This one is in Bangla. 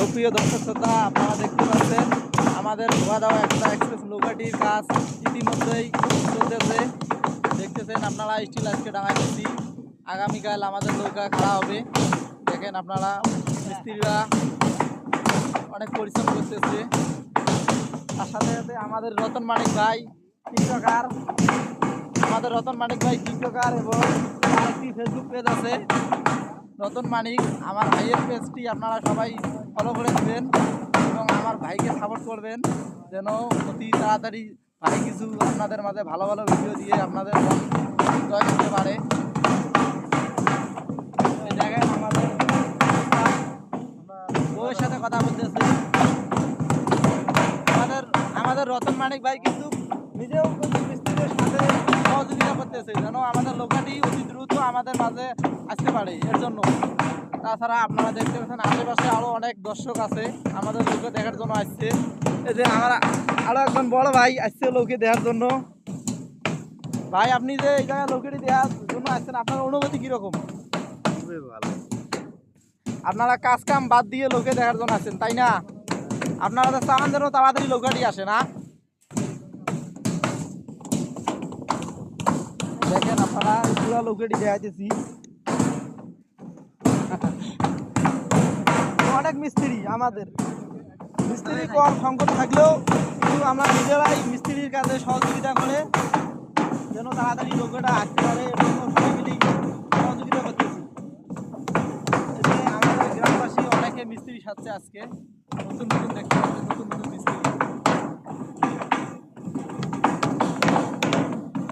সুপ্রিয় দর্শক শ্রোতা, আপনারা দেখতে পাচ্ছেন আমাদের ধোয়া দেওয়া একটা এক্সপ্রেস নৌকাটির কাজ ইতিমধ্যেই চলতেছে। দেখতেছেন আপনারা, স্টিল আজকে ডাঙাইতেছি, আগামীকাল আমাদের নৌকা খাড়া হবে। দেখেন আপনারা, মিস্ত্রিরা অনেক পরিশ্রম করতেছে। তার সাথে সাথে আমাদের রতন মানিক ভাই টিকটকার, এবং তার একটি ফেসবুক পেজ আছে রতন মানিক। আমার ভাইয়ের পেজটি আপনারা সবাই ফলো করে দেবেন এবং আমার ভাইকে সাপোর্ট করবেন, যেন অতি তাড়াতাড়ি ভাই কিছু আপনাদের মাঝে ভালো ভালো ভিডিও দিয়ে আপনাদের মন জয় করতে পারে। দেখেন আমাদের বউয়ের সাথে কথা বলতেছে। আমাদের রতন মানিক ভাই কিন্তু নিজেও মিস্ত্রিদের সাথে সহযোগিতা করতেছে, যেন আমাদের নৌকাটি অতি দ্রুত আমাদের মাঝে আসতে পারে। এর জন্য তাছাড়া আপনারা দেখতে পাচ্ছেন আশেপাশে আরও অনেক দর্শক আছে আমাদের নৌকা দেখার জন্য আসছে। এই যে আমার আরও একজন বড় ভাই আসছে নৌকে দেখার জন্য। ভাই, আপনি যে এই জায়গায় নৌকাটি দেওয়ার জন্য আসছেন, আপনার অনুভূতি কীরকম? খুবই ভালো। আপনারা কাজ কাম বাদ দিয়ে নৌকে দেখার জন্য আসছেন, তাই না? আপনারা তো চান যেন তাড়াতাড়ি নৌকাটি আসে না? দেখেন আপনারা পুরো নৌকাটি দেখাইতেছি। অনেক মিস্ত্রি, আমাদের মিস্ত্রি কম সংকট থাকলেও কিন্তু আমরা নিজেরাই মিস্ত্রির কাজে সহযোগিতা করে যেন তাড়াতাড়ি নৌকাটা আসতে পারে, এবং সবাই মিলেই সহযোগিতা করতেছি। আমাদের গ্রামবাসী অনেকে মিস্ত্রি সাজছে আজকে, নতুন নতুন দেখতে পাচ্ছে, নতুন নতুন মিস্ত্রি।